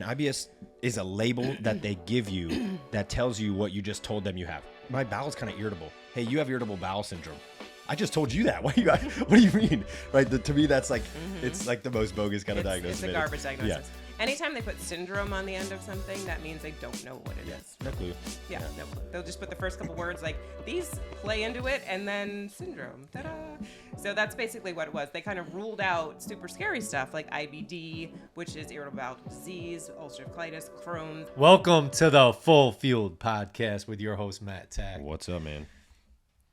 IBS is a label that they give you that tells you what you just told them you have. My bowel's kind of irritable. Hey, you have irritable bowel syndrome. I just told you that. What do you mean? Right? To me, that's like, it's like the most bogus kind of diagnosis. It's a garbage diagnosis. Yeah. Anytime they put syndrome on the end of something, that means they don't know what it is. No clue. Yeah, no clue. They'll just put the first couple words like, these play into it, and then syndrome. Ta-da! So that's basically what it was. They kind of ruled out super scary stuff like IBD, which is irritable bowel disease, ulcerative colitis, Crohn's. Welcome to the Full Field Podcast with your host, Matt Tack. What's up, man?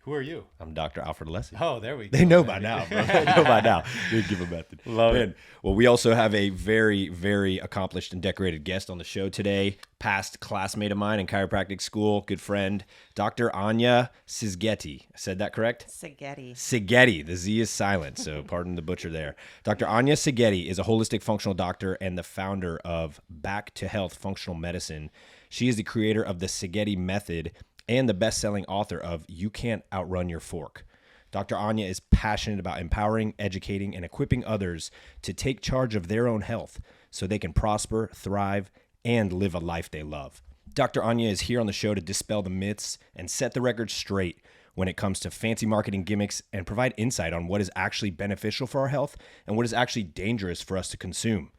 Who are you? I'm Dr. Alfred Alessi. Oh, there we go. They know by now, bro. They know by now. You give a method. Love it. Well, we also have a very, very accomplished and decorated guest on the show today. Past classmate of mine in chiropractic school, good friend, Dr. Anya Szigeti. I said that correct? Szigeti. Szigeti. The Z is silent, so pardon the butcher there. Dr. Anya Szigeti is a holistic functional doctor and the founder of Back to Health Functional Medicine. She is the creator of the Szigeti Method and the best-selling author of You Can't Outrun Your Fork. Dr. Anya is passionate about empowering, educating, and equipping others to take charge of their own health so they can prosper, thrive, and live a life they love. Dr. Anya is here on the show to dispel the myths and set the record straight when it comes to fancy marketing gimmicks and provide insight on what is actually beneficial for our health and what is actually dangerous for us to consume.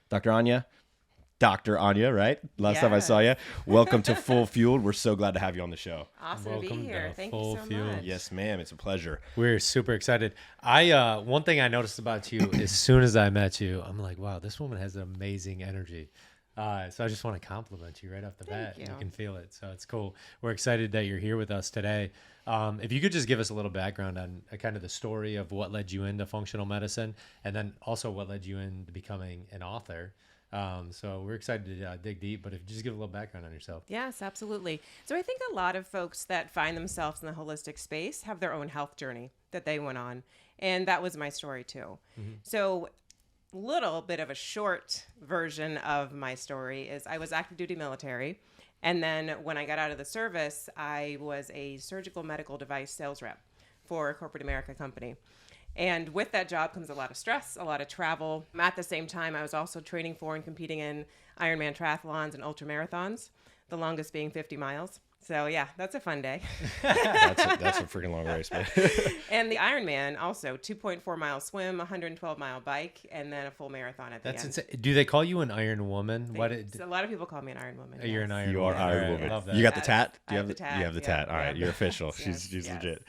Dr. Anya, right? Last time I saw you. Welcome to Full Fueled. We're so glad to have you on the show. Awesome to be here. Thank you so much. Yes, ma'am. It's a pleasure. We're super excited. One thing I noticed about you as soon as I met you, I'm like, wow, this woman has an amazing energy. So I just want to compliment you right off the bat. You can feel it. So it's cool. We're excited that you're here with us today. If you could just give us a little background on kind of the story of what led you into functional medicine and then also what led you into becoming an author. So we're excited to dig deep, but if you just give a little background on yourself. Yes, absolutely. So I think a lot of folks that find themselves in the holistic space have their own health journey that they went on. And that was my story too. Mm-hmm. So little bit of a short version of my story is I was active duty military. And then when I got out of the service, I was a surgical medical device sales rep for a corporate America company. And with that job comes a lot of stress, a lot of travel. At the same time, I was also training for and competing in Ironman triathlons and ultra marathons, the longest being 50 miles. So yeah, that's a fun day. that's a freaking long race, man. And the Ironman also 2.4 mile swim, 112-mile bike, and then a full marathon at the end. That's insane. Do they call you an Iron Woman? A lot of people call me an Iron Woman. You're an Iron You Woman. are Iron Woman. I love that. You got the tat? I have the tat. You have the tat. All right, you're official. Yes, She's legit.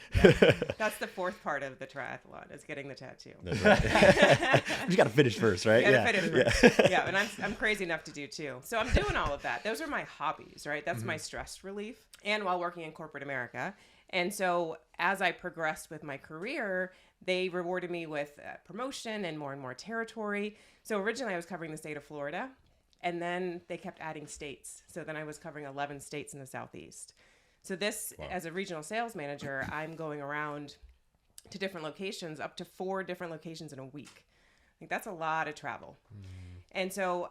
That's the fourth part of the triathlon is getting the tattoo. That's right. You got to finish first, right? You gotta finish first. Yeah, and I'm crazy enough to do too. So I'm doing all of that. Those are my hobbies, right? That's my stress relief. And while working in corporate America. And so as I progressed with my career, they rewarded me with promotion and more territory. So originally I was covering the state of Florida, and then they kept adding states. So then I was covering 11 states in the Southeast. So as a regional sales manager, I'm going around to different locations, up to 4 different locations in a week. I think that's a lot of travel. And so,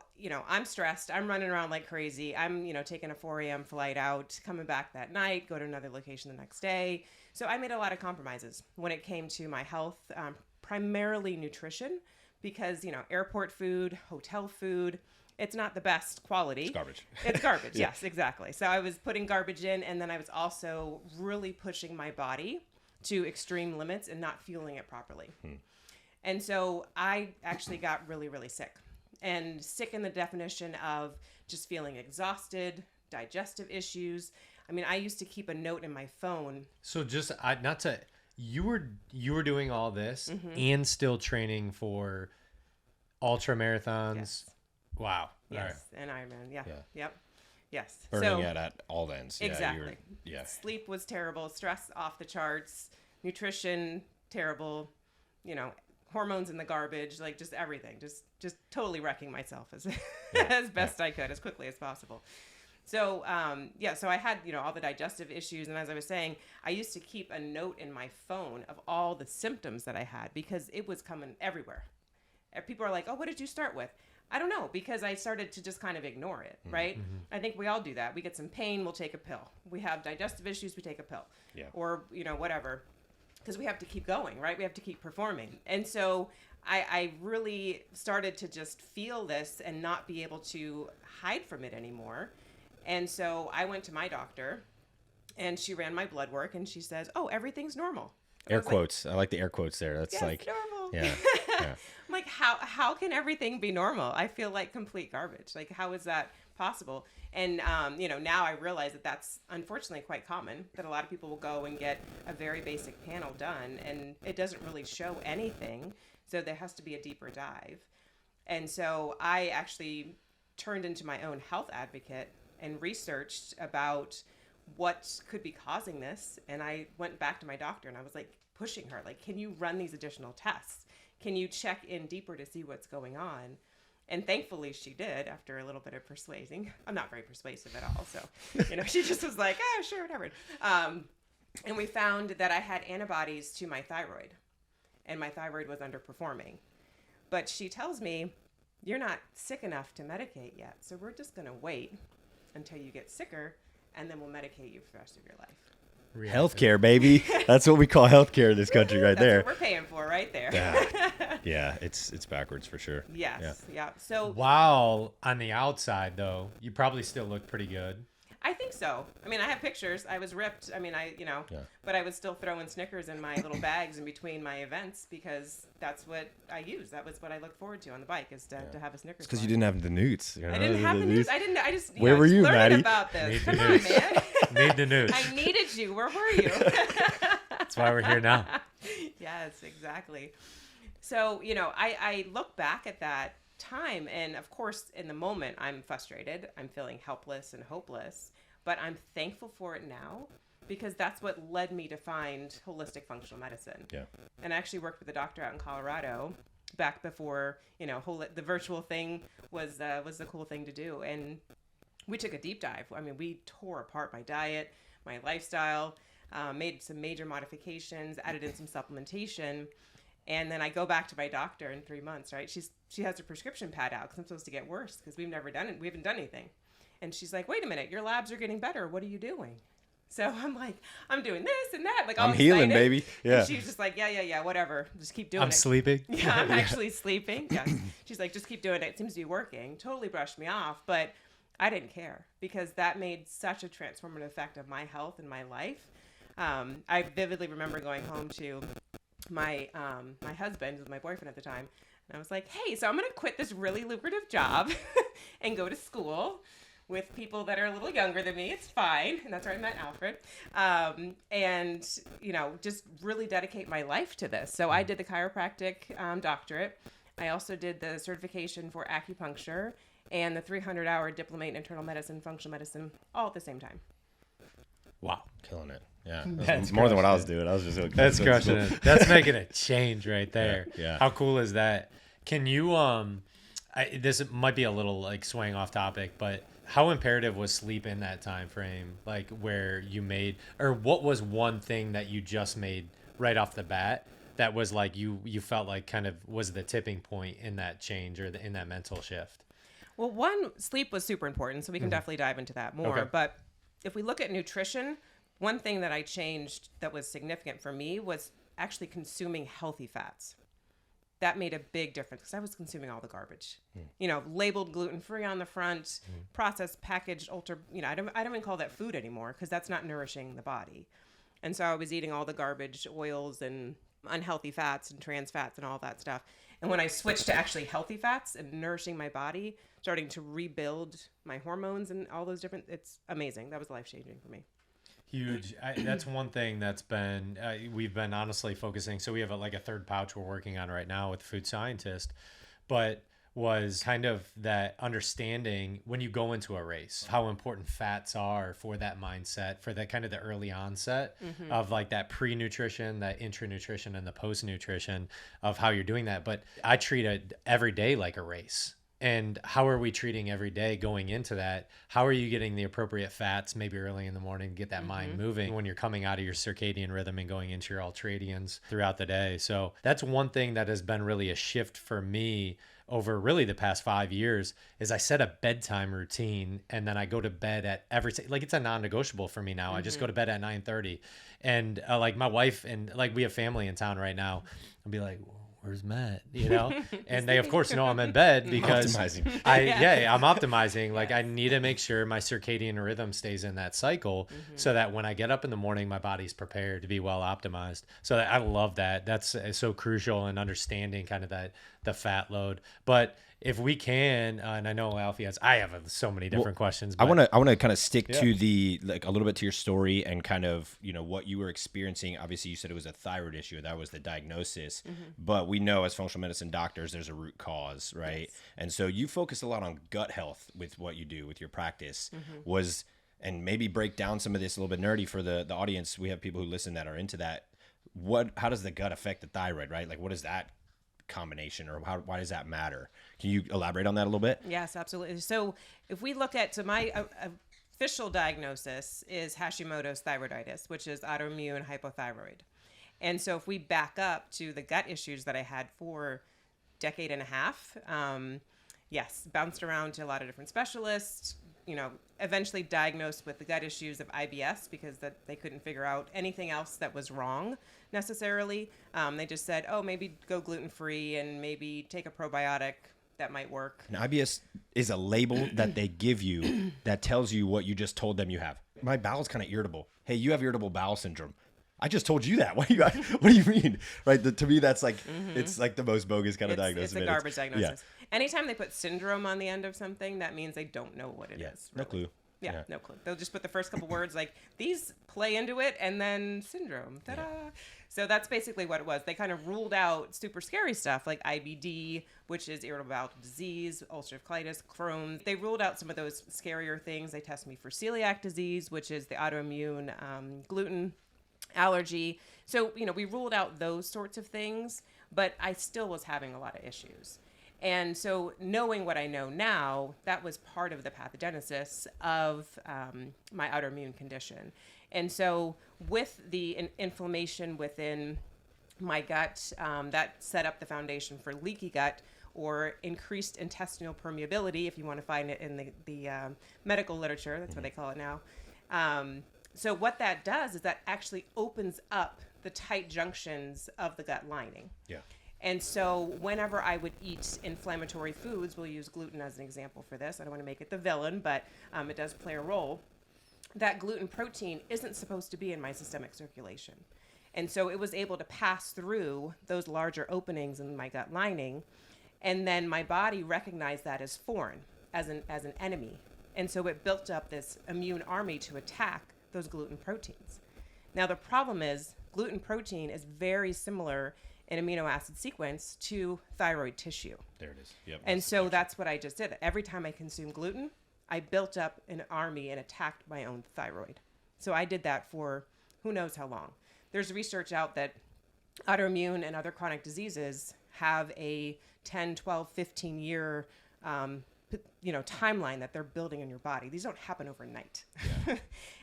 I'm stressed. I'm running around like crazy. I'm, taking a 4 a.m. flight out, coming back that night, go to another location the next day. So I made a lot of compromises when it came to my health, primarily nutrition, because, airport food, hotel food, it's not the best quality. It's garbage. It's garbage. Yes, exactly. So I was putting garbage in, and then I was also really pushing my body to extreme limits and not fueling it properly. And so I actually got really, really sick. And sick in the definition of just feeling exhausted, digestive issues. I mean, I used to keep a note in my phone. So you were doing all this and still training for ultra marathons. Yes. Wow. Yes, and Ironman. Yeah. Yep. Yes. Burning at all ends. Exactly. Yeah. Sleep was terrible. Stress off the charts. Nutrition terrible. Hormones in the garbage, like just everything, just totally wrecking myself as best I could, as quickly as possible. So, so I had, all the digestive issues. And as I was saying, I used to keep a note in my phone of all the symptoms that I had because it was coming everywhere. People are like, oh, what did you start with? I don't know, because I started to just kind of ignore it, right? Mm-hmm. I think we all do that. We get some pain, we'll take a pill. We have digestive issues, we take a pill. Or, whatever. Because we have to keep going, right? We have to keep performing. And so I really started to just feel this and not be able to hide from it anymore. And so I went to my doctor, and she ran my blood work, and she says, "Oh, everything's normal." Air quotes. I like the air quotes there. That's yes, like normal. Yeah. I'm like, how can everything be normal? I feel like complete garbage. Like, how is that possible? And now I realize that that's unfortunately quite common, that a lot of people will go and get a very basic panel done, and it doesn't really show anything. So there has to be a deeper dive. And so I actually turned into my own health advocate and researched about what could be causing this. And I went back to my doctor and I was like pushing her, like, can you run these additional tests? Can you check in deeper to see what's going on? And thankfully she did, after a little bit of persuading. I'm not very persuasive at all. So, she just was like, oh, sure, whatever. And we found that I had antibodies to my thyroid, and my thyroid was underperforming. But she tells me, you're not sick enough to medicate yet. So we're just going to wait until you get sicker, and then we'll medicate you for the rest of your life. Healthcare, baby. That's what we call healthcare in this country right there. That's what we're paying for right there. Yeah, it's backwards for sure. Yes. Yeah. So while on the outside, though, you probably still look pretty good. I think so. I mean, I have pictures. I was ripped. I mean, but I was still throwing Snickers in my little bags in between my events because that's what I use. That was what I look forward to on the bike, is to have a Snickers. Because you didn't have the newts. I didn't have the newts. I didn't. I just. Where were you, Maddie? About this. Come on, man. Need the news. I needed you. Where were you? That's why we're here now. Yes, exactly. So, I look back at that time, and of course, in the moment, I'm frustrated. I'm feeling helpless and hopeless, but I'm thankful for it now because that's what led me to find holistic functional medicine. Yeah. And I actually worked with a doctor out in Colorado back before, the virtual thing was the cool thing to do. And we took a deep dive. I mean, we tore apart my diet, my lifestyle, made some major modifications, added in some supplementation. And then I go back to my doctor in 3 months, right? She has her prescription pad out because I'm supposed to get worse because we've never done it. We haven't done anything. And she's like, wait a minute, your labs are getting better. What are you doing? So I'm like, I'm doing this and that. Like, I'm healing, baby. Yeah. And she's just like, yeah, whatever. Just keep doing it. I'm sleeping. Yeah, I'm actually sleeping. Yes. She's like, just keep doing it. It seems to be working. Totally brushed me off. But I didn't care because that made such a transformative effect of my health and my life. I vividly remember going home to my husband, my boyfriend at the time, and I was like, hey, so I'm going to quit this really lucrative job and go to school with people that are a little younger than me. It's fine. And that's where I met Alfred. And, just really dedicate my life to this. So I did the chiropractic doctorate. I also did the certification for acupuncture and the 300-hour diplomate in internal medicine, functional medicine, all at the same time. Wow. Killing it. Yeah. That's more than what I was doing. I was just That's crushing it. That's making a change right there. Yeah. How cool is that? Can you, this might be a little like swaying off topic, but how imperative was sleep in that time frame? Like where you made, or what was one thing that you just made right off the bat that was like you felt like kind of was the tipping point in that change or in that mental shift? Well, one, sleep was super important, so we can definitely dive into that more. Okay. But if we look at nutrition, one thing that I changed that was significant for me was actually consuming healthy fats. That made a big difference because I was consuming all the garbage, labeled gluten-free on the front, processed, packaged, I don't even call that food anymore because that's not nourishing the body. And so I was eating all the garbage, oils and unhealthy fats and trans fats and all that stuff. And when I switched to actually healthy fats and nourishing my body, starting to rebuild my hormones and all those different, it's amazing. That was life-changing for me. Huge. That's one thing that's been, we've been honestly focusing. So we have a third pouch we're working on right now with a food scientist, but was kind of that understanding when you go into a race, how important fats are for that mindset, for that kind of the early onset of like that pre-nutrition, that intra-nutrition and the post-nutrition of how you're doing that. But I treat it every day like a race. And how are we treating every day going into that? How are you getting the appropriate fats maybe early in the morning to get that mind moving when you're coming out of your circadian rhythm and going into your ultradians throughout the day? So that's one thing that has been really a shift for me over really the past 5 years is I set a bedtime routine and then I go to bed at it's a non-negotiable for me now. I just go to bed at 9:30 and like my wife and like we have family in town right now. I'll be like, where's Matt? You know, and they of course know I'm in bed because Optimizing. I'm optimizing. Like I need to make sure my circadian rhythm stays in that cycle so that when I get up in the morning, my body's prepared to be well optimized. So I love that. That's so crucial in understanding kind of the fat load. But if we can, and I know Alfie has, I have so many different questions. But I want to kind of stick to the, like a little bit to your story and kind of, you know, what you were experiencing. Obviously you said it was a thyroid issue. That was the diagnosis, but we know as functional medicine doctors, there's a root cause, right? Yes. And so you focus a lot on gut health with what you do with your practice and maybe break down some of this a little bit nerdy for the audience. We have people who listen that are into that. How does the gut affect the thyroid, right? Like what is that combination, or why does that matter? Can you elaborate on that a little bit? Yes, absolutely. So if we look at, my official diagnosis is Hashimoto's thyroiditis, which is autoimmune hypothyroid. And so if we back up to the gut issues that I had for a decade and a half, bounced around to a lot of different specialists, you know, eventually diagnosed with the gut issues of IBS because they couldn't figure out anything else that was wrong necessarily. They just said, oh, maybe go gluten-free and maybe take a probiotic. That might work. And IBS is a label that they give you that tells you what you just told them you have. My bowel's kind of irritable. Hey, you have irritable bowel syndrome. I just told you that. What do you mean? Right? To me, that's like, it's like the most bogus kind of diagnosis. It's a garbage diagnosis. Yeah. Anytime they put syndrome on the end of something, that means they don't know what it is. Really. No clue. Yeah, no clue. They'll just put the first couple words like these play into it and then syndrome. Ta-da. Yeah. So that's basically what it was. They kind of ruled out super scary stuff like IBD, which is irritable bowel disease, ulcerative colitis, Crohn's. They ruled out some of those scarier things. They tested me for celiac disease, which is the autoimmune gluten allergy. So, you know, we ruled out those sorts of things, but I still was having a lot of issues. And so knowing what I know now, that was part of the pathogenesis of my autoimmune condition. And so with the inflammation within my gut, that set up the foundation for leaky gut or increased intestinal permeability, if you want to find it in the medical literature, that's what they call it now. So what that does is that actually opens up the tight junctions of the gut lining. Yeah. And so whenever I would eat inflammatory foods, we'll use gluten as an example for this. I don't want to make it the villain, but it does play a role. That gluten protein isn't supposed to be in my systemic circulation. And so it was able to pass through those larger openings in my gut lining. And then my body recognized that as foreign, as an enemy. And so it built up this immune army to attack those gluten proteins. Now, the problem is gluten protein is very similar in amino acid sequence to thyroid tissue. There it is. Yep. And so that's what I just did. Every time I consumed gluten, I built up an army and attacked my own thyroid. So I did that for who knows how long. There's research out that autoimmune and other chronic diseases have a 10, 12, 15 year timeline that they're building in your body. These don't happen overnight. Yeah.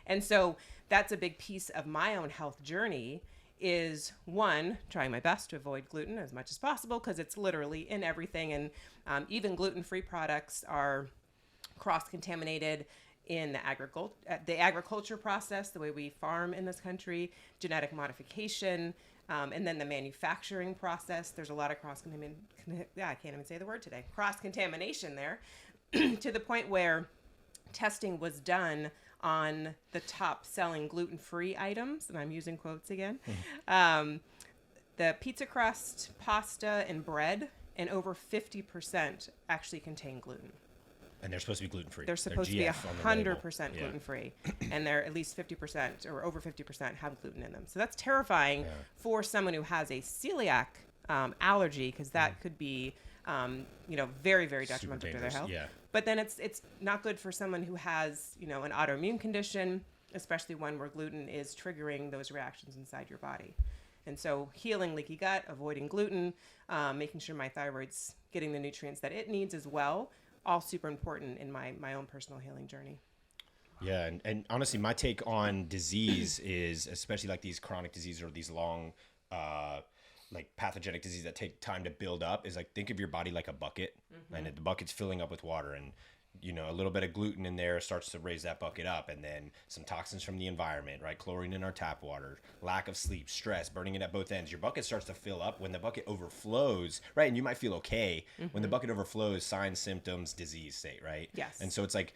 And so that's a big piece of my own health journey is one, trying my best to avoid gluten as much as possible because it's literally in everything. And even gluten-free products are cross-contaminated in the agriculture process, the way we farm in this country, genetic modification, and then the manufacturing process. There's a lot of I can't even say the word today. Cross-contamination there to the point where testing was done on the top selling gluten-free items, and I'm using quotes again. The pizza crust, pasta, and bread, and over 50% actually contain gluten. And they're supposed to be gluten-free. They're supposed to be 100% gluten-free, and they're at least 50% or over 50% have gluten in them. So that's terrifying for someone who has a celiac allergy, because that could be, very, very detrimental to their health. Yeah. But then it's not good for someone who has, an autoimmune condition, especially one where gluten is triggering those reactions inside your body. And so healing leaky gut, avoiding gluten, making sure my thyroid's getting the nutrients that it needs as well, all super important in my own personal healing journey. Yeah, and honestly, my take on disease is, especially like these chronic diseases or these long, like pathogenic diseases that take time to build up, is like think of your body like a bucket, and the bucket's filling up with water, and a little bit of gluten in there starts to raise that bucket up, and then some toxins from the environment, right? Chlorine in our tap water, lack of sleep, stress, burning it at both ends. Your bucket starts to fill up. When the bucket overflows, right? And you might feel okay. When the bucket overflows, signs, symptoms, disease state, right? Yes. And so it's like,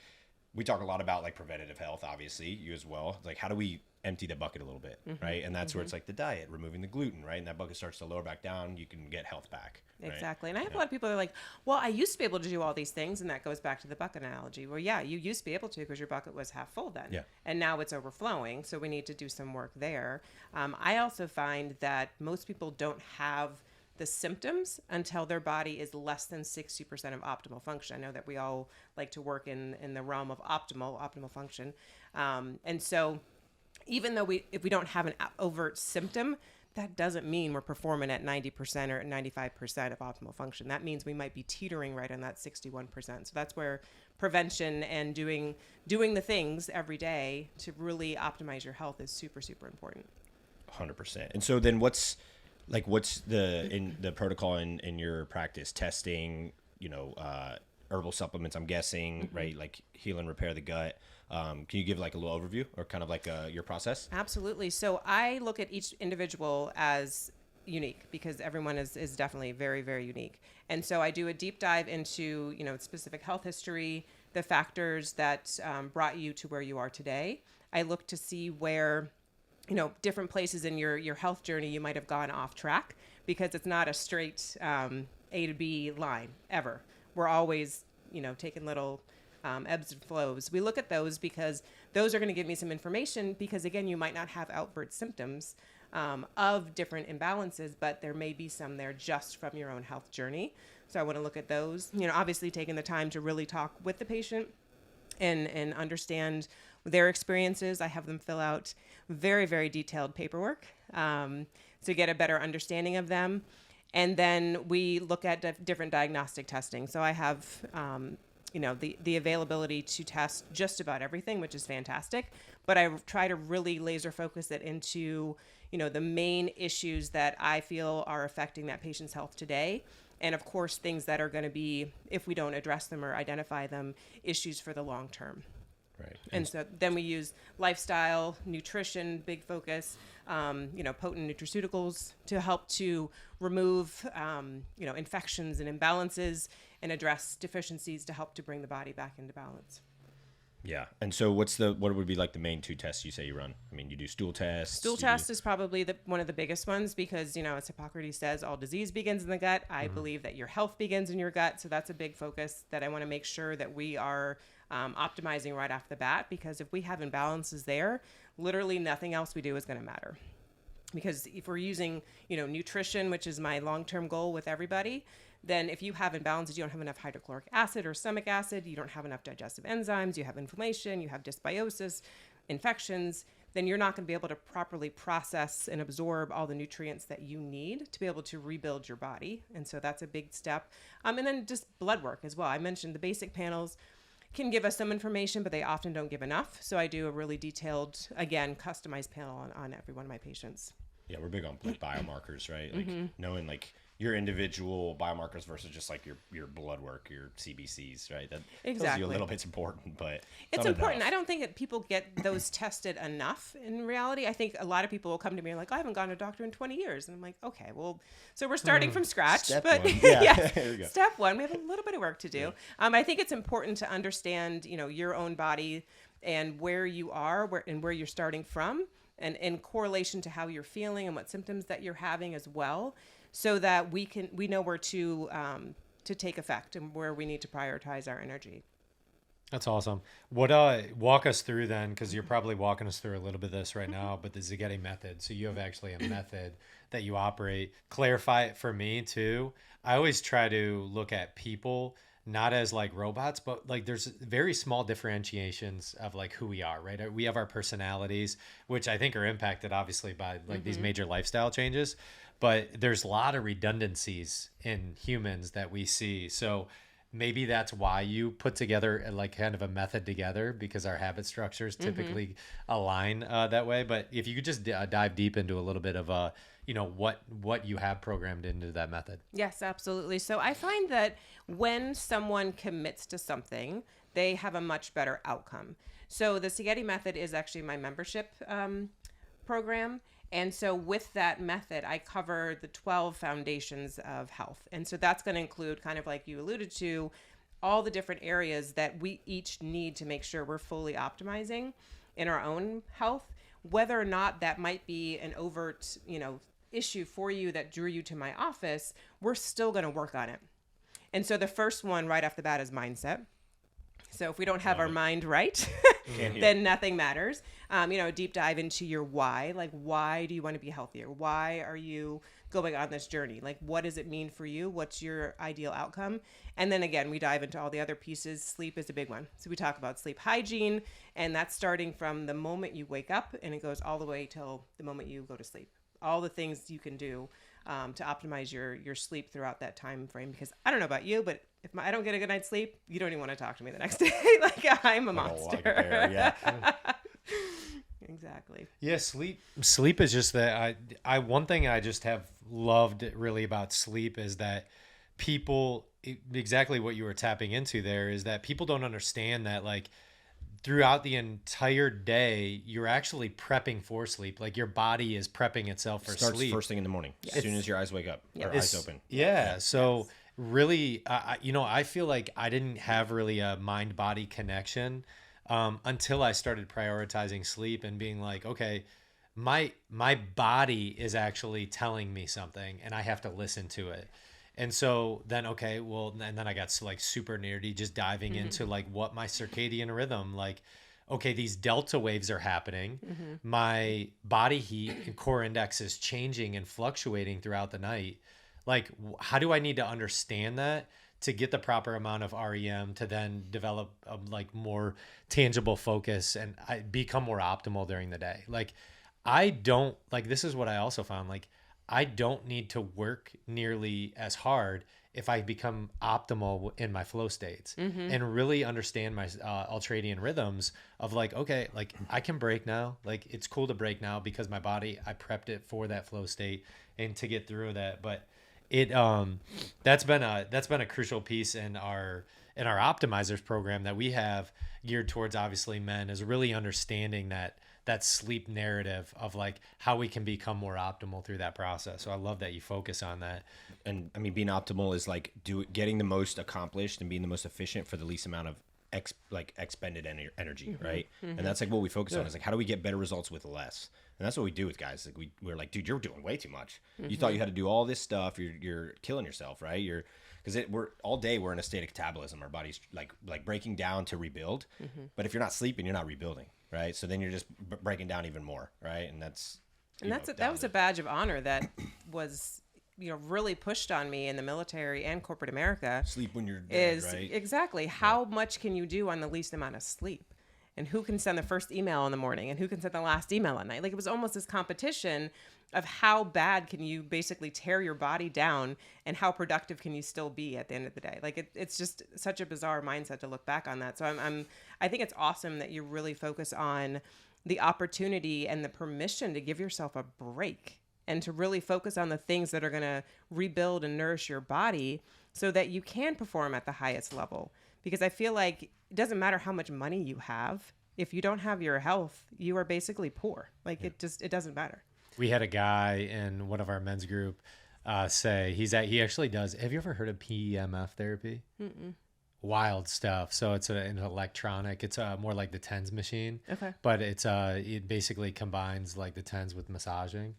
we talk a lot about like preventative health, obviously, you as well. It's like, how do we empty the bucket a little bit, right? And that's where it's like the diet, removing the gluten, right? And that bucket starts to lower back down. You can get health back. Right? Exactly. And I have a lot of people that are like, well, I used to be able to do all these things. And that goes back to the bucket analogy. Well, yeah, you used to be able to because your bucket was half full then. Yeah. And now it's overflowing. So we need to do some work there. I also find that most people don't have the symptoms until their body is less than 60% of optimal function. I know that we all like to work in the realm of optimal function. And so even though if we don't have an overt symptom, that doesn't mean we're performing at 90% or 95% of optimal function. That means we might be teetering right on that 61%. So that's where prevention and doing the things every day to really optimize your health is super, super important. 100%. And so then what's the protocol in your practice? Testing, herbal supplements, I'm guessing, right? Like heal and repair the gut. Can you give like a little overview or kind of like your process? Absolutely. So I look at each individual as unique because everyone is definitely very, very unique. And so I do a deep dive into, specific health history, the factors that brought you to where you are today. I look to see where, different places in your health journey you might have gone off track because it's not a straight A to B line ever. We're always, taking little ebbs and flows. We look at those because those are going to give me some information because, again, you might not have outward symptoms of different imbalances, but there may be some there just from your own health journey. So I want to look at those, obviously taking the time to really talk with the patient and understand their experiences. I have them fill out very, very detailed paperwork to get a better understanding of them. And then we look at different diagnostic testing. So I have the availability to test just about everything, which is fantastic. But I try to really laser focus it into, the main issues that I feel are affecting that patient's health today. And of course, things that are going to be, if we don't address them or identify them, issues for the long term. Right. And so then we use lifestyle, nutrition, big focus, potent nutraceuticals to help to remove, infections and imbalances and address deficiencies to help to bring the body back into balance. Yeah. And so what would be like the main two tests you say you run? I mean, you do stool tests. Stool test is probably one of the biggest ones because, as Hippocrates says, all disease begins in the gut. I believe that your health begins in your gut. So that's a big focus that I want to make sure that we are optimizing right off the bat, because if we have imbalances there, literally nothing else we do is going to matter. Because if we're using, nutrition, which is my long-term goal with everybody, then if you have imbalances, you don't have enough hydrochloric acid or stomach acid, you don't have enough digestive enzymes, you have inflammation, you have dysbiosis, infections, then you're not going to be able to properly process and absorb all the nutrients that you need to be able to rebuild your body. And so that's a big step. And then just blood work as well. I mentioned the basic panels can give us some information, but they often don't give enough. So I do a really detailed, again, customized panel on every one of my patients. Yeah, we're big on like biomarkers, right? Like knowing like your individual biomarkers versus just like your blood work, your CBCs, right? That tells you a little bit's important, but it's important. I don't think that people get those tested enough in reality. I think a lot of people will come to me and like, I haven't gone to a doctor in 20 years. And I'm like, okay, well, so we're starting from scratch. Step but one. Yeah. Step one, we have a little bit of work to do. Yeah. I think it's important to understand, your own body and where you are where you're starting from and in correlation to how you're feeling and what symptoms that you're having as well, so that we know where to take effect and where we need to prioritize our energy. That's awesome. What walk us through then, because you're probably walking us through a little bit of this right now, but the Szigeti Method. So you have actually a method that you operate. Clarify it for me too. I always try to look at people not as like robots, but like there's very small differentiations of like who we are, right? We have our personalities, which I think are impacted obviously by like these major lifestyle changes, but there's a lot of redundancies in humans that we see. So maybe that's why you put together like kind of a method together, because our habit structures typically align that way. But if you could just dive deep into a little bit of what you have programmed into that method. Yes, absolutely. So I find that when someone commits to something, they have a much better outcome. So the Szigeti Method is actually my membership program. And so with that method, I cover the 12 foundations of health. And so that's going to include, kind of like you alluded to, all the different areas that we each need to make sure we're fully optimizing in our own health. Whether or not that might be an overt, issue for you that drew you to my office, we're still going to work on it. And so the first one right off the bat is mindset. So if we don't have our mind right, then nothing matters. Deep dive into your why. Like, why do you want to be healthier? Why are you going on this journey? Like, what does it mean for you? What's your ideal outcome? And then again, we dive into all the other pieces. Sleep is a big one. So we talk about sleep hygiene, and that's starting from the moment you wake up, and it goes all the way till the moment you go to sleep. All the things you can do to optimize your sleep throughout that time frame. Because I don't know about you, but if I don't get a good night's sleep, you don't even want to talk to me the next day. Like, I'm a monster. Yeah. Exactly. Yeah, sleep is just that. I one thing I just have loved really about sleep is that people, exactly what you were tapping into there, is that people don't understand that, like, throughout the entire day, you're actually prepping for sleep. Like, your body is prepping itself for Starts sleep. First thing in the morning, as soon as your eyes wake up, or eyes open. Yeah. So really, I feel like I didn't have really a mind-body connection until I started prioritizing sleep and being like, okay, my body is actually telling me something, and I have to listen to it. And so then, okay, well, and then I got like super nerdy, just diving into like what my circadian rhythm, like, okay, these delta waves are happening. My body heat and core index is changing and fluctuating throughout the night. Like, how do I need to understand that to get the proper amount of REM to then develop a like more tangible focus and I become more optimal during the day? Like, I don't, like, this is what I also found, like, I don't need to work nearly as hard if I become optimal in my flow states and really understand my ultradian rhythms of like, okay, like, I can break now. Like, it's cool to break now because my body, I prepped it for that flow state and to get through that. But it that's been a crucial piece in our optimizers program that we have geared towards obviously men, is really understanding that sleep narrative of like how we can become more optimal through that process. So I love that you focus on that. And I mean, being optimal is like getting the most accomplished and being the most efficient for the least amount of expended energy, right? And that's like what we focus on, is like, how do we get better results with less? And that's what we do with guys. Like, we're like, dude, you're doing way too much. You thought you had to do all this stuff. You're killing yourself, right? Because we're all day we're in a state of catabolism. Our body's like breaking down to rebuild. But if you're not sleeping, you're not rebuilding, right? So then you're just breaking down even more, right? And that was a badge of honor that was really pushed on me in the military and corporate America. Sleep when you're dead, right? Exactly. How much can you do on the least amount of sleep? And who can send the first email in the morning and who can send the last email at night? Like, it was almost this competition of how bad can you basically tear your body down and how productive can you still be at the end of the day? Like, it's just such a bizarre mindset to look back on that. So I think it's awesome that you really focus on the opportunity and the permission to give yourself a break and to really focus on the things that are going to rebuild and nourish your body so that you can perform at the highest level. Because I feel like it doesn't matter how much money you have. If you don't have your health, you are basically poor. Like, it doesn't matter. We had a guy in one of our men's group say he actually does. Have you ever heard of PEMF therapy? Mm-mm. Wild stuff. So it's an electronic. It's more like the TENS machine. Okay. But it basically combines like the TENS with massaging.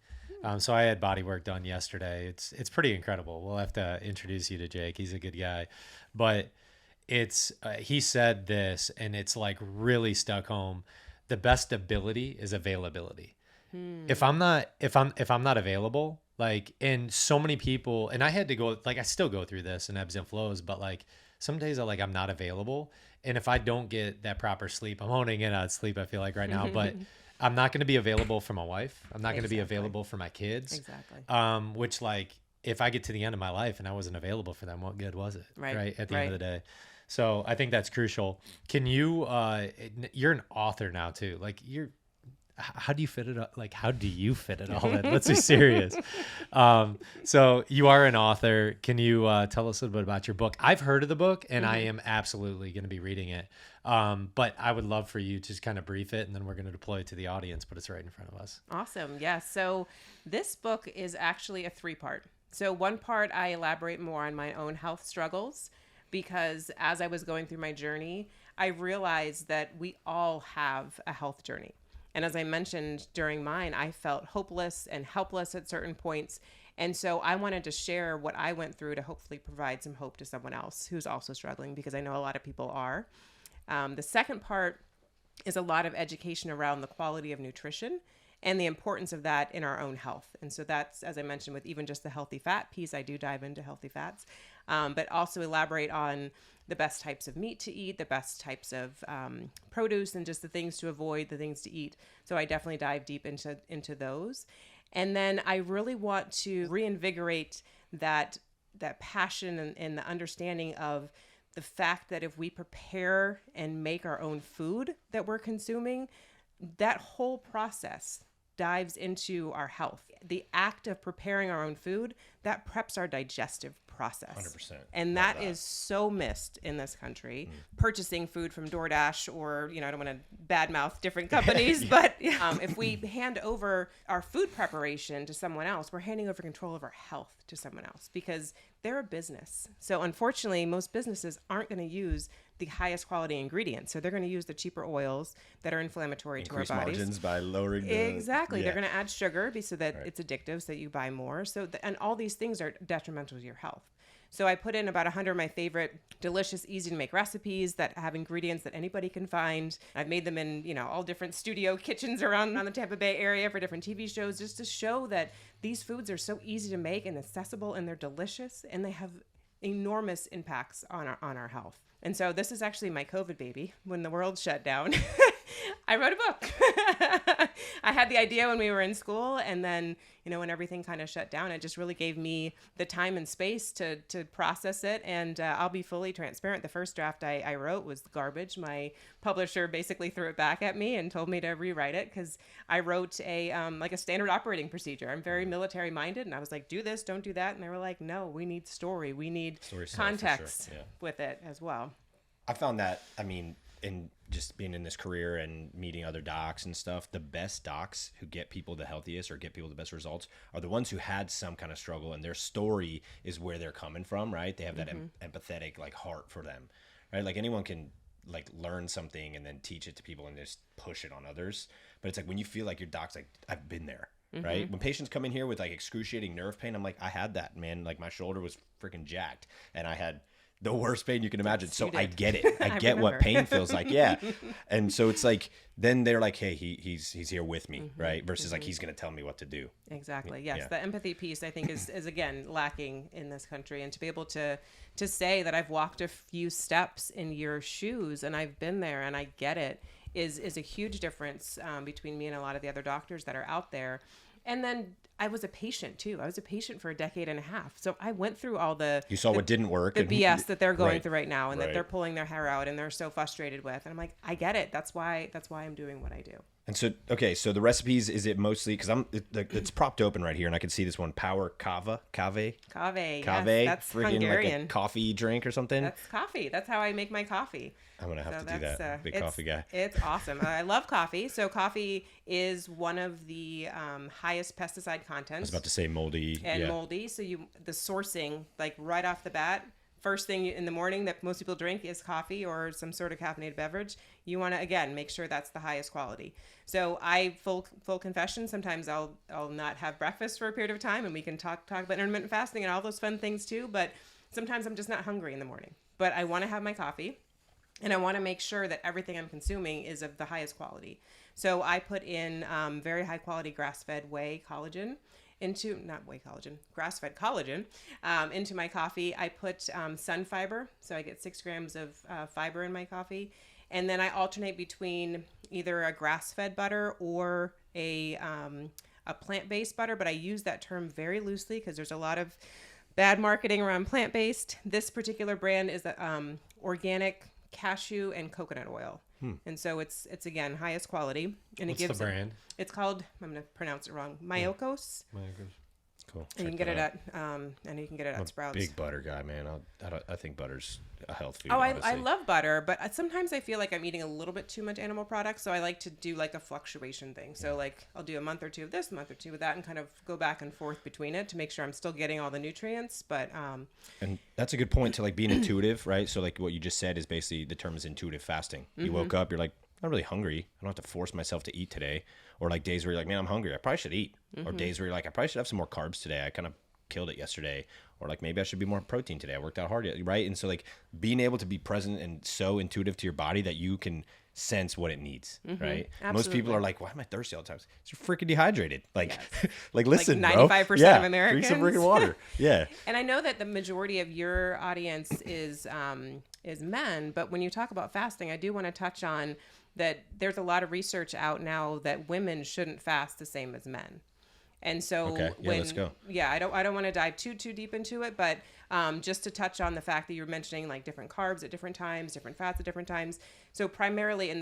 So I had body work done yesterday. It's pretty incredible. We'll have to introduce you to Jake. He's a good guy, but he said this, and it's like really stuck home. The best ability is availability. If I'm not available, like, and so many people, and I had to go, like, I still go through this in ebbs and flows, but like some days I'm not available. And if I don't get that proper sleep, I'm honing in on sleep, I feel like right now, but I'm not going to be available for my wife. I'm not going to be available for my kids. Exactly. Which, like, if I get to the end of my life and I wasn't available for them, what good was it? Right. At the end of the day. So I think that's crucial. Can you, you're an author now too. Like, how do you fit it up? Like, how do you fit it all in? Let's be serious. So you are an author. Can you tell us a little bit about your book? I've heard of the book, and I am absolutely going to be reading it. But I would love for you to just kind of brief it, and then we're going to deploy it to the audience, but it's right in front of us. Awesome. Yeah. So this book is actually a 3-part. So one part, I elaborate more on my own health struggles, because as I was going through my journey, I realized that we all have a health journey. And as I mentioned during mine, I felt hopeless and helpless at certain points. And so I wanted to share what I went through to hopefully provide some hope to someone else who's also struggling, because I know a lot of people are. The second part is a lot of education around the quality of nutrition and the importance of that in our own health. And so that's, as I mentioned, with even just the healthy fat piece, I do dive into healthy fats, but also elaborate on the best types of meat to eat, the best types of produce, and just the things to avoid, the things to eat. So I definitely dive deep into those. And then I really want to reinvigorate that passion and the understanding of the fact that if we prepare and make our own food that we're consuming, that whole process dives into our health. The act of preparing our own food, that preps our digestive process. 100%. And that is so missed in this country. Purchasing food from DoorDash, or, I don't want to badmouth different companies, but if we hand over our food preparation to someone else, we're handing over control of our health to someone else, because they're a business. So unfortunately, most businesses aren't going to use the highest quality ingredients. So they're going to use the cheaper oils that are inflammatory to our bodies. Increase margins by lowering the... Exactly. Yeah. They're going to add sugar so that it's addictive, so that you buy more. And all these things are detrimental to your health. So I put in about 100 of my favorite delicious, easy to make recipes that have ingredients that anybody can find. I've made them in, all different studio kitchens around the Tampa Bay area for different TV shows, just to show that these foods are so easy to make and accessible, and they're delicious, and they have enormous impacts on our health. And so this is actually my COVID baby. When the world shut down, I wrote a book. I had the idea when we were in school, and then, when everything kind of shut down, it just really gave me the time and space to process it. And I'll be fully transparent. The first draft I wrote was garbage. My publisher basically threw it back at me and told me to rewrite it, because I wrote a standard operating procedure. I'm very military minded, and I was like, do this, don't do that. And they were like, no, we need story. We need context with it as well. I found that, in just being in this career and meeting other docs and stuff, the best docs who get people the healthiest or get people the best results are the ones who had some kind of struggle, and their story is where they're coming from, right? They have that empathetic heart for them, right? Like anyone can learn something and then teach it to people and just push it on others. But it's when you feel like your doc's I've been there, right? When patients come in here with excruciating nerve pain, I'm like, I had that, man. My shoulder was freaking jacked, and I had the worst pain you can imagine. So I get it. I get what pain feels like. Yeah. And so it's then they're like, hey, he's here with me, right? Versus he's going to tell me what to do. Exactly. Yes. Yeah. The empathy piece, I think, is again lacking in this country. And to be able to say that I've walked a few steps in your shoes and I've been there and I get it is a huge difference between me and a lot of the other doctors that are out there. And then I was a patient too. I was a patient for a decade and a half. So I went through all you saw what didn't work, the BS that they're going through right now, and that they're pulling their hair out and they're so frustrated with. And I'm like, I get it. That's why I'm doing what I do. And so, okay, so the recipes, is it mostly, because it's propped open right here, and I can see this one, Power Cave. Yes, that's freaking Hungarian. Like a coffee drink or something. That's coffee. That's how I make my coffee. I'm going to have to do that. Big coffee guy. It's awesome. I love coffee. So coffee is one of the highest pesticide contents. I was about to say moldy. And moldy. So the sourcing, right off the bat, first thing in the morning that most people drink is coffee or some sort of caffeinated beverage. You want to, again, make sure that's the highest quality. So full confession, sometimes I'll not have breakfast for a period of time, and we can talk about intermittent fasting and all those fun things too. But sometimes I'm just not hungry in the morning. But I want to have my coffee, and I want to make sure that everything I'm consuming is of the highest quality. So I put in very high quality grass-fed whey collagen grass-fed collagen into my coffee. I put sun fiber, so I get 6 grams of fiber in my coffee. And then I alternate between either a grass-fed butter or a plant-based butter, but I use that term very loosely because there's a lot of bad marketing around plant-based. This particular brand is organic cashew and coconut oil. And so it's again highest quality, and What's it gives the brand? It's called, I'm going to pronounce it wrong, Myokos. Cool. And you can get it at and you can get it at Sprouts. Big butter guy, man. I think butter's a health food. Oh, I love butter, but sometimes I feel like I'm eating a little bit too much animal products, so I like to do like a fluctuation thing. So like I'll do a month or two of this, a month or two of that, and kind of go back and forth between it to make sure I'm still getting all the nutrients. But and that's a good point to like being intuitive, right? So like what you just said is basically the term is intuitive fasting. You woke up, you're like, I'm not really hungry. I don't have to force myself to eat today. Or like days where you're like, man, I'm hungry. I probably should eat. Or days where you're like, I probably should have some more carbs today. I kind of killed it yesterday. Or like maybe I should be more protein today. I worked out hard, right? And so like being able to be present and so intuitive to your body that you can sense what it needs, right? Absolutely. Most people are like, why am I thirsty all the time? You're freaking dehydrated. Like, Yes. like listen, like bro. 95% of Americans. Drink some freaking water. Yeah. And I know that the majority of your audience is men, but when you talk about fasting, I do want to touch on that there's a lot of research out now that women shouldn't fast the same as men. And so let's go. Yeah, I don't want to dive too deep into it, but just to touch on the fact that you're mentioning like different carbs at different times, different fats at different times. So primarily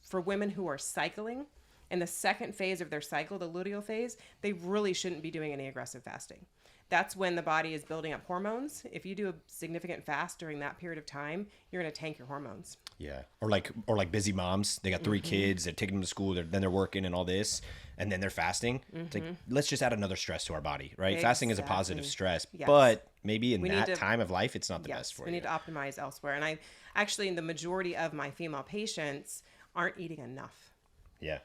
for women who are cycling, in the second phase of their cycle, the luteal phase, they really shouldn't be doing any aggressive fasting. That's when the body is building up hormones. If you do a significant fast during that period of time, you're going to tank your hormones. Yeah. Or like busy moms, they got 3 kids, they're taking them to school, then they're working and all this, and then they're fasting. It's like, let's just add another stress to our body, right? Exactly. Fasting is a positive stress, Yes. but maybe in We that need to- time of life, it's not the best for we you. need to optimize elsewhere. And I actually, the majority of my female patients aren't eating enough. Yeah.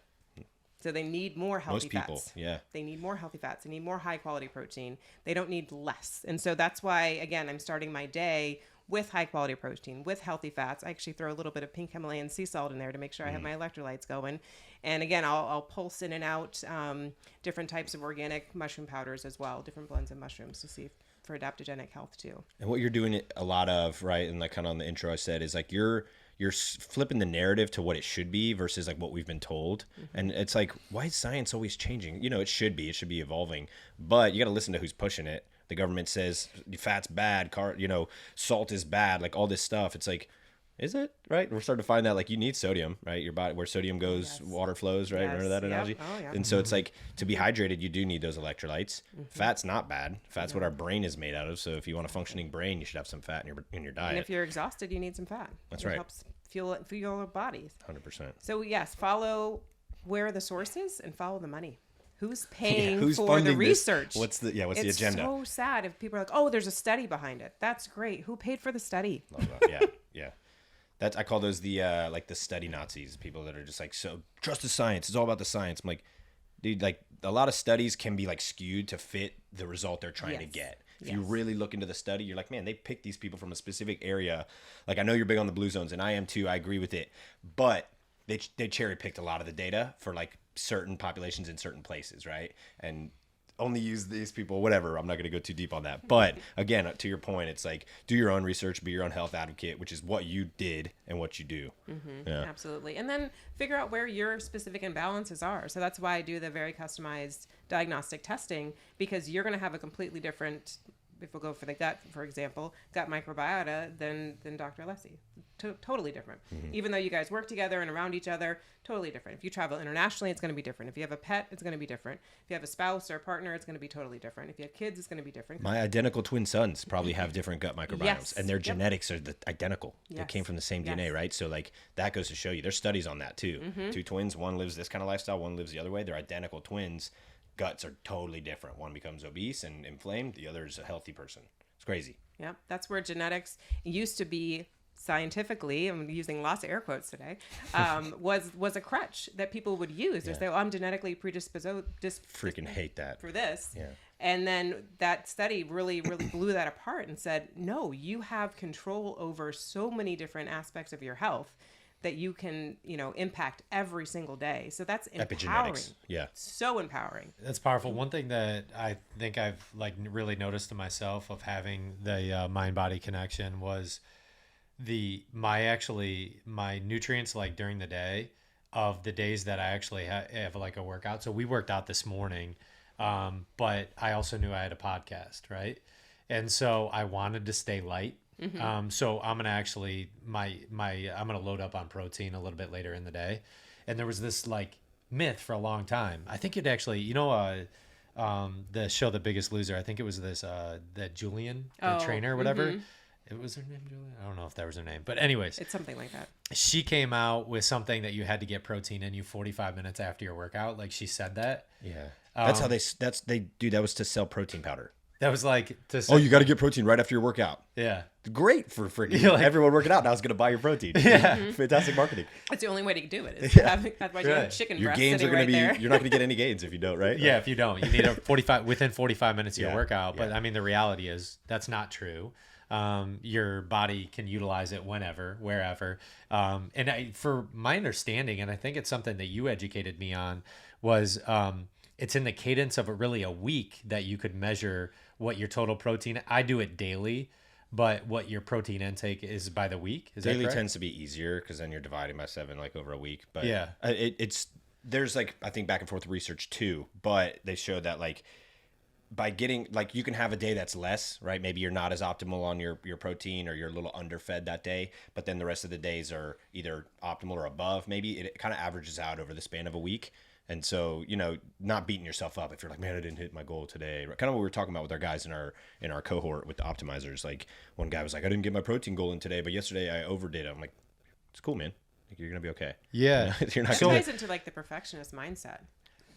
So they need more healthy Most people, fats. yeah. They need more healthy fats. They need more high quality protein. They don't need less. And so that's why, again, I'm starting my day with high quality protein, with healthy fats. I actually throw a little bit of pink Himalayan sea salt in there to make sure I have my electrolytes going. And again, I'll pulse in and out different types of organic mushroom powders as well, different blends of mushrooms to see for adaptogenic health too. And what you're doing a lot of, right, and like kind of on the intro I said, is like you're flipping the narrative to what it should be versus like what we've been told. And it's like, why is science always changing? You know, it should be evolving, but you got to listen to who's pushing it. The government says fat's bad, salt is bad, like all this stuff. It's like, is it right? We're starting to find that like you need sodium, right? Your body, where sodium goes, water flows, right? Yes. Remember that analogy? Oh, yeah. And so it's like to be hydrated, you do need those electrolytes. Fat's not bad. Fat's what our brain is made out of. So if you want a functioning brain, you should have some fat in your diet. And if you're exhausted, you need some fat. That's it right. Helps fuel your body. 100%. So yes, follow where the source is and follow the money. Who's paying who's for funding the this? research? What's the agenda? It's so sad if people are like, oh, there's a study behind it. That's great. Who paid for the study? Love that. Yeah. I call those the like the study Nazis, people that are just like, so trust the science. It's all about the science. I'm like, dude, like a lot of studies can be like skewed to fit the result they're trying to get. If you really look into the study, you're like, man, they picked these people from a specific area. Like, I know you're big on the blue zones, and I am too. I agree with it. But they cherry picked a lot of the data for like certain populations in certain places, right? And only use these people, whatever. I'm not going to go too deep on that. But again, to your point, it's like do your own research, be your own health advocate, which is what you did and what you do. Yeah. Absolutely. And then figure out where your specific imbalances are. So that's why I do the very customized diagnostic testing, because you're going to have a completely different, if we'll go for the gut, for example, gut microbiota than Dr. Alessi. Totally different. Even though you guys work together and around each other, totally different. If you travel internationally, it's going to be different. If you have a pet, it's going to be different. If you have a spouse or a partner, it's going to be totally different. If you have kids, it's going to be different. My identical twin sons probably have different gut microbiomes, Yes. and their genetics are identical. They Yes. came from the same Yes. DNA, right? So like that goes to show you. There's studies on that too. 2 twins, one lives this kind of lifestyle, one lives the other way. They're identical twins. Guts are totally different. One becomes obese and inflamed. The other is a healthy person. It's crazy. Yeah, that's where genetics used to be scientifically, I'm using lots of air quotes today, was a crutch that people would use. They say, oh, I'm genetically predisposed Freaking hate that. for this. Yeah. And then that study really blew that apart and said, no, you have control over so many different aspects of your health that you can, impact every single day. So that's empowering. Epigenetics. Yeah. So empowering. That's powerful. One thing that I think I've like really noticed to myself of having the mind-body connection was my nutrients like during the day of the days that I actually have like a workout. So we worked out this morning, but I also knew I had a podcast, right? And so I wanted to stay light. So I'm gonna actually I'm gonna load up on protein a little bit later in the day. And there was this like myth for a long time. I think it actually, the show The Biggest Loser. I think it was this that Julian, the trainer or whatever. It was her name, Julian? I don't know if that was her name. But anyways. It's something like that. She came out with something that you had to get protein in you 45 minutes after your workout. Like she said that. Yeah. That's how that was to sell protein powder. That was like you got to get protein right after your workout. Yeah. Great for freaking everyone working out. Now is going to buy your protein. Yeah. Fantastic marketing. That's the only way to do it. Is to have chicken Your breast gains are going to be, there. you're not going to get any gains if you don't, right? Yeah, if you don't. You need within 45 minutes of your workout. But yeah. I mean, the reality is that's not true. Your body can utilize it whenever, wherever. For my understanding, and I think it's something that you educated me on, was it's in the cadence of a week that you could measure what your total protein. I do it daily, but what your protein intake is by the week. Is daily that correct? Tends to be easier because then you're dividing by 7 like over a week. But yeah, there's like I think back and forth research too, but they showed that like by getting like you can have a day that's less, right? Maybe you're not as optimal on your protein or you're a little underfed that day, but then the rest of the days are either optimal or above. Maybe it kind of averages out over the span of a week. And so, not beating yourself up if you're like, man, I didn't hit my goal today. Kind of what we were talking about with our guys in our cohort with the optimizers. Like one guy was like, I didn't get my protein goal in today, but yesterday I overdid it. I'm like, it's cool, man. Like, you're gonna be okay. Yeah, you're not it ties into like the perfectionist mindset.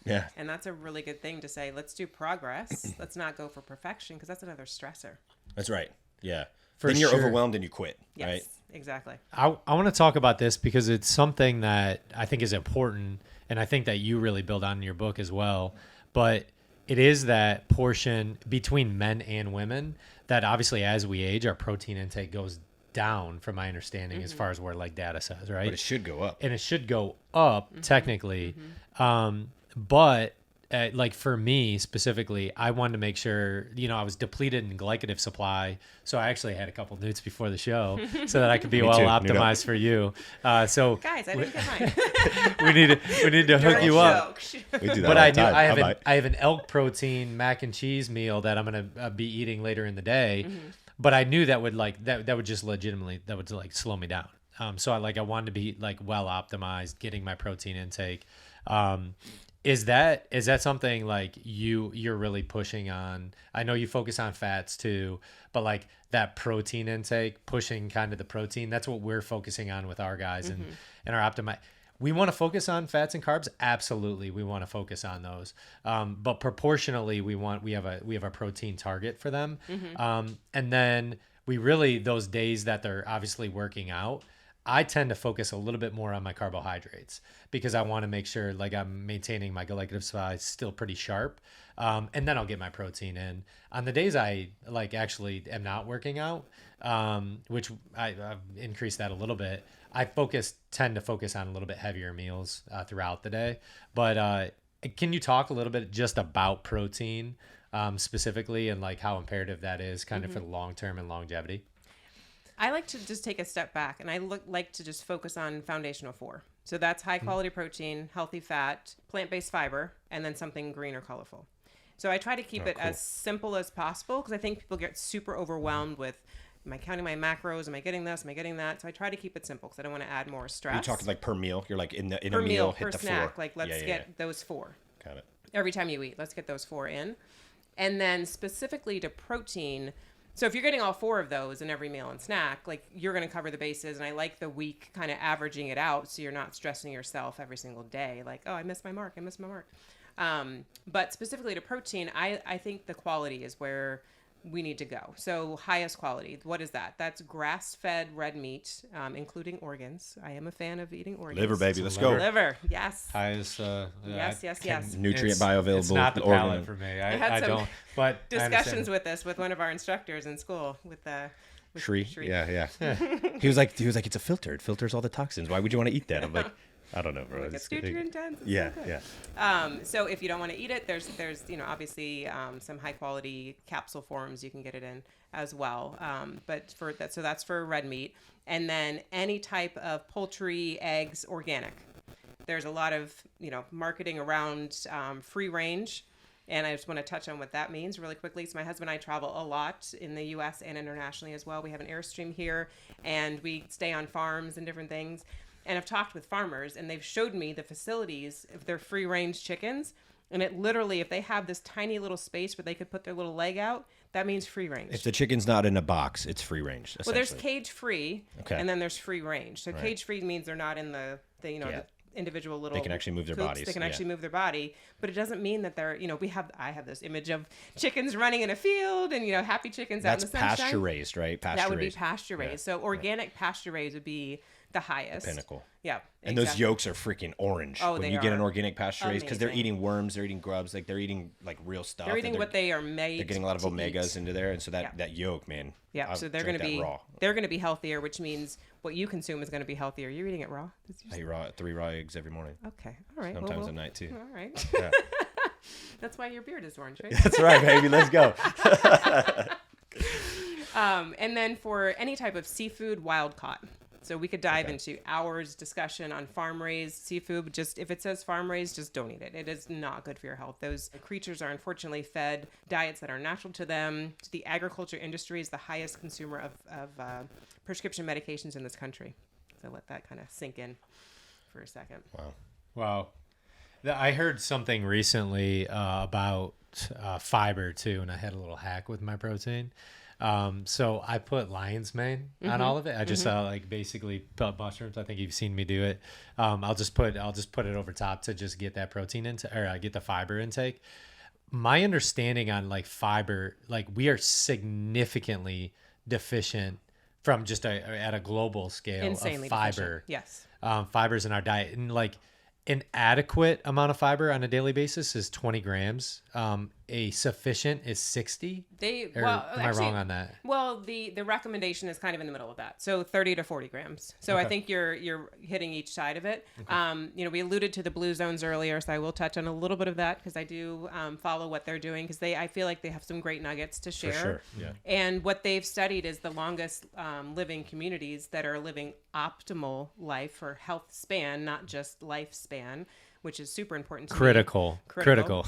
Yeah, and that's a really good thing to say. Let's do progress. Let's not go for perfection because that's another stressor. That's right. Yeah, then you're overwhelmed and you quit. Yes, right? Exactly. I want to talk about this because it's something that I think is important. And I think that you really build on in your book as well. But it is that portion between men and women that obviously as we age, our protein intake goes down from my understanding as far as where like data says, right? But it should go up. And it should go up technically. But like for me specifically, I wanted to make sure, I was depleted in glycative supply. So I actually had a couple nudes before the show so that I could be well optimized for you. So guys, I didn't get mine. we need to hook you up. We do that But all the time. I have an elk protein mac and cheese meal that I'm going to be eating later in the day. But I knew that would that would just legitimately, that would like slow me down. So I wanted to be like well optimized, getting my protein intake. Is that something like you're really pushing on? I know you focus on fats too, but like that protein intake, pushing kind of the protein, that's what we're focusing on with our guys and our optimize. We want to focus on fats and carbs. Absolutely. We want to focus on those. But proportionally we have a protein target for them. And then we really, those days that they're obviously working out, I tend to focus a little bit more on my carbohydrates because I want to make sure like I'm maintaining my glycative supply still pretty sharp. And then I'll get my protein in. On the days I like actually am not working out, which I've increased that a little bit, I tend to focus on a little bit heavier meals throughout the day. But can you talk a little bit just about protein specifically and like how imperative that is kind of for the long term and longevity? I like to just take a step back and I like to just focus on foundational 4. So that's high quality protein, healthy fat, plant-based fiber, and then something green or colorful. So I try to keep it as simple as possible because I think people get super overwhelmed with, am I counting my macros? Am I getting this? Am I getting that? So I try to keep it simple because I don't want to add more stress. You're talking like per meal? You're like in a per meal, per hit the snack. 4. Like let's get those 4. Got it. Every time you eat, let's get those 4 in. And then specifically to protein, so if you're getting all 4 of those in every meal and snack, like you're going to cover the bases. And I like the week kind of averaging it out so you're not stressing yourself every single day. Like, oh, I missed my mark. But specifically to protein, I think the quality is where we need to go. So highest quality, what is that? That's grass-fed red meat, including organs. I am a fan of eating organs. Liver, baby. Let's go. Liver, yes. Highest, yes. Nutrient bioavailable. It's not the organ. palate for me. I had some don't. But discussions with this with one of our instructors in school with Shri. Yeah. He was like, it's a filter. It filters all the toxins. Why would you want to eat that? I'm like, I don't know, bro. It's nutrient dense. Yeah. So if you don't want to eat it, there's obviously some high quality capsule forms you can get it in as well. But for that, so that's for red meat, and then any type of poultry, eggs, organic. There's a lot of marketing around free range. And I just want to touch on what that means really quickly. So my husband and I travel a lot in the U.S. and internationally as well. We have an Airstream here, and we stay on farms and different things. And I've talked with farmers, and they've showed me the facilities if they're free-range chickens. And it literally, if they have this tiny little space where they could put their little leg out, that means free range. If the chicken's not in a box, it's free range. Well, there's cage free, okay, and then there's free range. So cage free means they're not in the the individual little. They can actually move their coops. bodies. They can actually move their body, but it doesn't mean that they're. I have this image of chickens running in a field, and happy chickens out in the sunshine. That's pasture raised, right? That would be pasture raised. So organic pasture raised would be the highest. Pinnacle. Yeah. And those yolks are freaking orange when you get an organic pasture raised, because they're eating worms, they're eating grubs, like they're eating like real stuff. They're eating what they are made. They're getting a lot of omegas into there, and so that yolk, man. Yeah. So they're going to be raw. They're going to be healthier, which means what you consume is going to be healthier. You're eating it raw. I eat 3 raw eggs every morning. Okay. All right. Sometimes at night too. All right. Yeah. That's why your beard is orange, right? That's right, baby. Let's go. And then for any type of seafood, wild caught. So we could dive into hours discussion on farm raised seafood. Just if it says farm raised, just don't eat it. It is not good for your health. Those creatures are unfortunately fed diets that are natural to them. The agriculture industry is the highest consumer of prescription medications in this country. So let that kind of sink in for a second. Wow. I heard something recently about fiber too, and I had a little hack with my protein. So I put lion's mane on all of it. I just basically put mushrooms. I think you've seen me do it. I'll just put it over top to just get that protein get the fiber intake. My understanding on like fiber, like we are significantly deficient from just at a global scale. Insanely of fiber. Deficient. Yes. Fibers in our diet, and like an adequate amount of fiber on a daily basis is 20 grams. A sufficient is 60. Am I wrong on that? Well, the recommendation is kind of in the middle of that. So 30 to 40 grams. So I think you're hitting each side of it. Okay. We alluded to the blue zones earlier, so I will touch on a little bit of that because I do follow what they're doing, because I feel like they have some great nuggets to share. For sure. Yeah. And what they've studied is the longest living communities that are living optimal life or health span, not just lifespan, which is super important to me. Critical.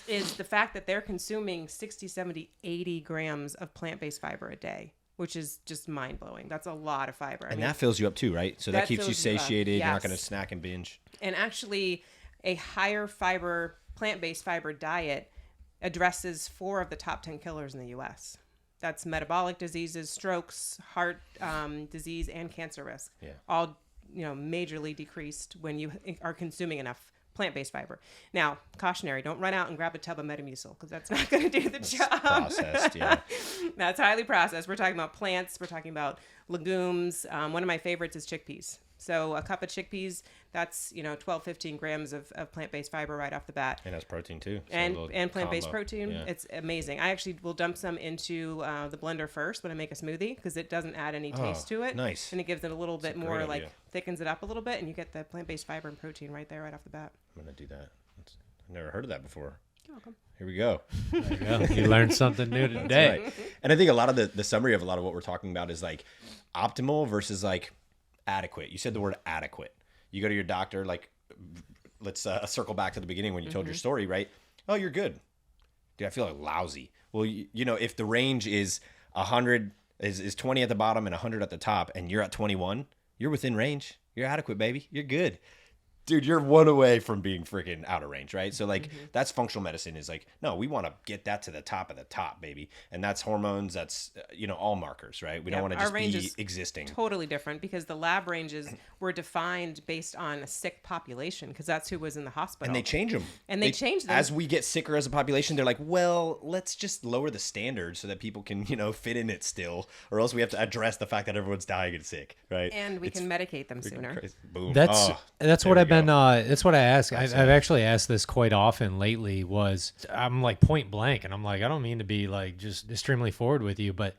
Is the fact that they're consuming 60, 70, 80 grams of plant-based fiber a day, which is just mind-blowing. That's a lot of fiber. And that fills you up too, right? So that keeps you satiated. Yes. You're not going to snack and binge. And actually, a higher fiber, plant-based fiber diet addresses 4 of the top 10 killers in the U.S. That's metabolic diseases, strokes, heart disease, and cancer risk. Yeah. All majorly decreased when you are consuming enough plant-based fiber. Now, cautionary, don't run out and grab a tub of Metamucil, because that's not going to do the job. Processed, yeah. That's highly processed. We're talking about plants. We're talking about legumes. One of my favorites is chickpeas. So a cup of chickpeas, that's 12, 15 grams of plant-based fiber right off the bat. And that's protein too. So and plant-based protein. Yeah. It's amazing. I actually will dump some into the blender first when I make a smoothie, because it doesn't add any taste to it. Nice. And it gives it a little bit more, idea. Thickens it up a little bit, and you get the plant-based fiber and protein right there, right off the bat. I'm going to do that. I've never heard of that before. You're welcome. Here we go. There you go. You learned something new today. Right. And I think a lot of the summary of a lot of what we're talking about is like optimal versus like adequate. You said the word adequate. You go to your doctor, like, let's circle back to the beginning when you told your story, right? Oh, you're good. Dude, I feel like lousy. Well, if the range is 100, is 20 at the bottom and 100 at the top, and you're at 21, you're within range. You're adequate, baby. You're good. Dude, you're one away from being freaking out of range, right? So like that's functional medicine, is like, no, we want to get that to the top of the top, baby. And that's hormones, that's all markers, right? We don't want to just be existing. Totally different, because the lab ranges were defined based on a sick population, because that's who was in the hospital. And they change them. They change them. As we get sicker as a population, they're like, well, let's just lower the standard so that people can, fit in it still, or else we have to address the fact that everyone's dying and sick, right? And we can medicate them sooner. Boom. That's what I've been that's what I ask. I've actually asked this quite often lately. I'm like point blank, and I'm like, I don't mean to be like just extremely forward with you, but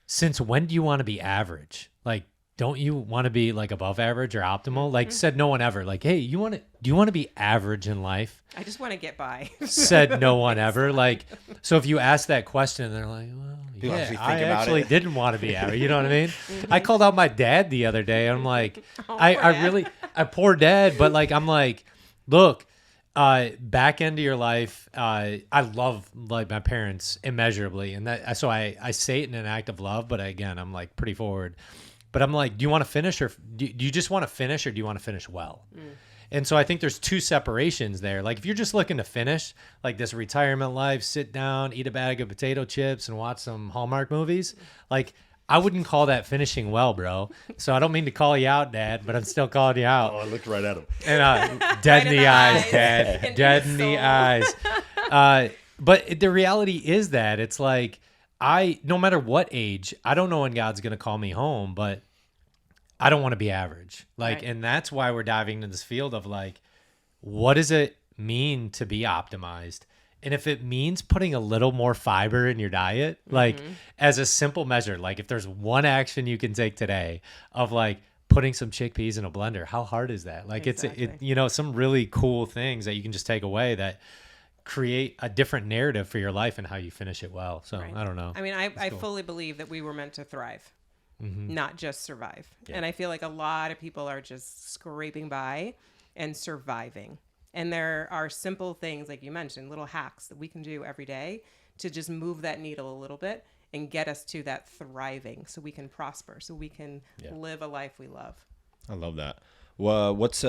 since when do you want to be average? Like, don't you want to be like above average or optimal? Like, said no one ever. Like, hey, do you want to be average in life? I just want to get by. Said no one ever. Like, so if you ask that question, they're like, well, yeah, I actually didn't want to be average. You know what I mean? I called out my dad the other day. I'm like, I poor dad, but like, I'm like, look, Back into your life, I love like my parents immeasurably, and that so I say it in an act of love, but again, I'm like pretty forward. But I'm like, do you want to finish, or do you just want to finish, or do you want to finish well? And so I think there's two separations there. Like if you're just looking to finish, like this retirement life, sit down, eat a bag of potato chips, and watch some Hallmark movies, like I wouldn't call that finishing well, bro. So I don't mean to call you out, Dad, but I'm still calling you out. Oh, I looked right at him. And dead in the eyes, Dad. Dead in the eyes. But the reality is that it's like no matter what age, I don't know when God's going to call me home, but I don't want to be average. Like, Right. and that's why we're diving into this field of like, what does it mean to be optimized? And if it means putting a little more fiber in your diet, like as a simple measure, like if there's one action you can take today of like putting some chickpeas in a blender, how hard is that? Like Exactly. it's some really cool things that you can just take away that create a different narrative for your life and how you finish it well. So Right. I don't know. I mean, I cool. fully believe that we were meant to thrive, not just survive. Yeah. And I feel like a lot of people are just scraping by and surviving. And there are simple things, like you mentioned, little hacks that we can do every day to just move that needle a little bit and get us to that thriving so we can prosper, so we can live a life we love. I love that. Well, what's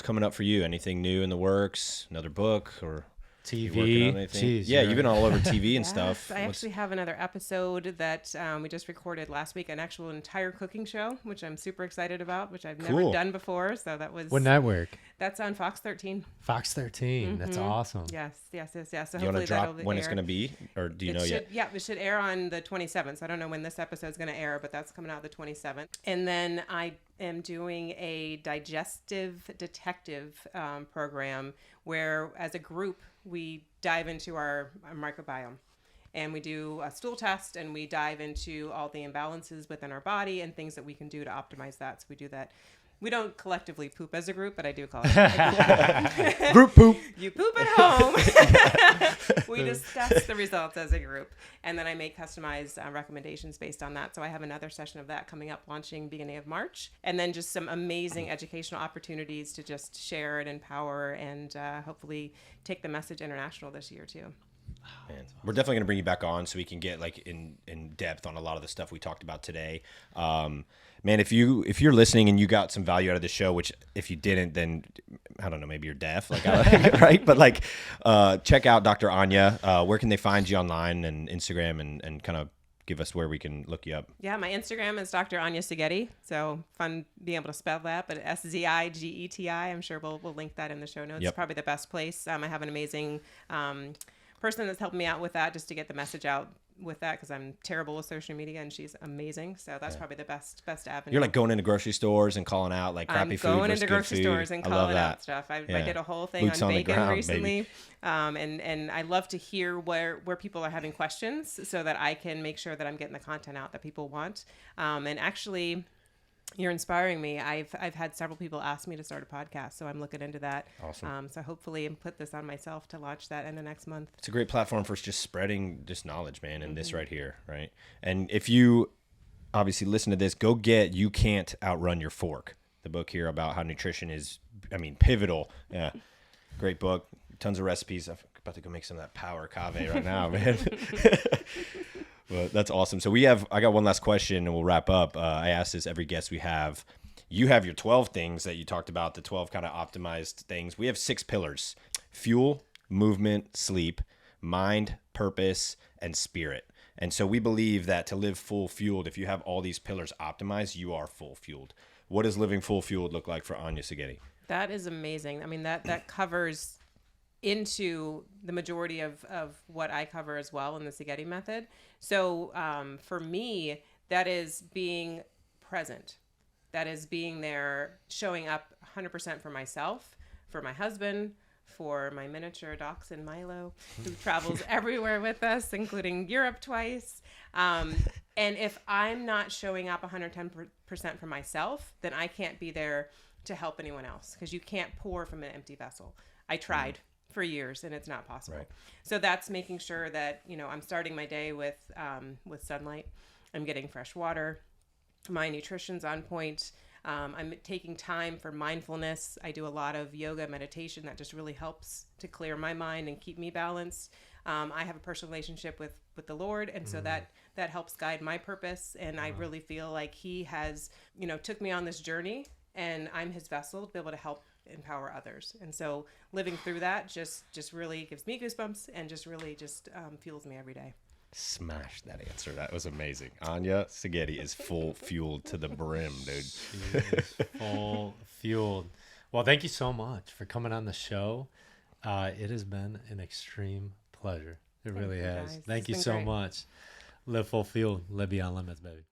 coming up for you? Anything new in the works? Another book or you working TV. on anything? Jeez, Yeah, you're you've been all over TV and Yes, stuff. I actually have another episode that we just recorded last week, an actual entire cooking show, which I'm super excited about, which I've never Cool. done before. So that was What network? that's on Fox 13. Fox 13. That's awesome. Yes. So Do you want hopefully to drop that'll when it's air. going to be, or do you know It yet? should, yeah, it should air on the 27th. I don't know when this episode is going to air, but that's coming out the 27th. And then I am doing a digestive detective program where, as a group, we dive into our microbiome. And we do a stool test, and we dive into all the imbalances within our body and things that we can do to optimize that. So we do that. We don't collectively poop as a group, but I do call it Group poop. you poop at home. We discuss the results as a group, and then I make customized recommendations based on that. So I have another session of that coming up, launching beginning of March, and then just some amazing educational opportunities to just share and empower, and hopefully take the message international this year too. Man, we're definitely going to bring you back on so we can get like in depth on a lot of the stuff we talked about today. Man, if you're listening and you got some value out of the show, which if you didn't, then I don't know, maybe you're deaf, like right? But like, check out Dr. Anya. Where can they find you online and Instagram, and kind of give us where we can look you up? Yeah, my Instagram is Dr. Anya Szigeti. So fun being able to spell that, but Szigeti. I'm sure we'll link that in the show notes. Yep. It's probably the best place. I have an amazing person that's helping me out with that, just to get the message out with that, because I'm terrible with social media, and she's amazing. So that's probably the best avenue. You're like going into grocery stores and calling out like crappy I'm food going versus into good grocery food. stores and I love calling that. out stuff. I Yeah. did a whole thing Boots on on the bacon ground, recently, and I love to hear where people are having questions, so that I can make sure that I'm getting the content out that people want. And actually, you're inspiring me. I've had several people ask me to start a podcast, so I'm looking into that. Awesome. So hopefully, put this on myself to launch that in the next month. It's a great platform for just spreading this knowledge, man, and this right here, right? And if you obviously listen to this, go get You Can't Outrun Your Fork, the book here about how nutrition is, pivotal. Yeah, great book. Tons of recipes. I'm about to go make some of that power cave right now, man. But that's awesome. So I got one last question and we'll wrap up. I ask this every guest we have. You have your 12 things that you talked about, the 12 kind of optimized things. We have 6 pillars: fuel, movement, sleep, mind, purpose, and spirit. And so we believe that to live full fueled, if you have all these pillars optimized, you are full fueled. What does living full fueled look like for Anya Szigeti? That is amazing. I mean, that covers into the majority of what I cover as well in the Szigeti Method. So for me, that is being present. That is being there, showing up 100% for myself, for my husband, for my miniature dachshund Milo, who travels everywhere with us, including Europe twice. And if I'm not showing up 110% for myself, then I can't be there to help anyone else, because you can't pour from an empty vessel. I tried for years, and it's not possible. Right. So that's making sure that, I'm starting my day with sunlight. I'm getting fresh water. My nutrition's on point. I'm taking time for mindfulness. I do a lot of yoga meditation that just really helps to clear my mind and keep me balanced. I have a personal relationship with the Lord, and so that helps guide my purpose. And I really feel like He has, took me on this journey, and I'm His vessel to be able to help empower others. And so living through that just really gives me goosebumps and just really fuels me every day. Smash that answer. That was amazing. Anya Szigeti is full fueled to the brim, dude. She is full fueled. Well, thank you so much for coming on the show. It has been an extreme pleasure. It really has. Guys. Thank you It's so been great. much. Live full fueled. Live beyond limits, baby.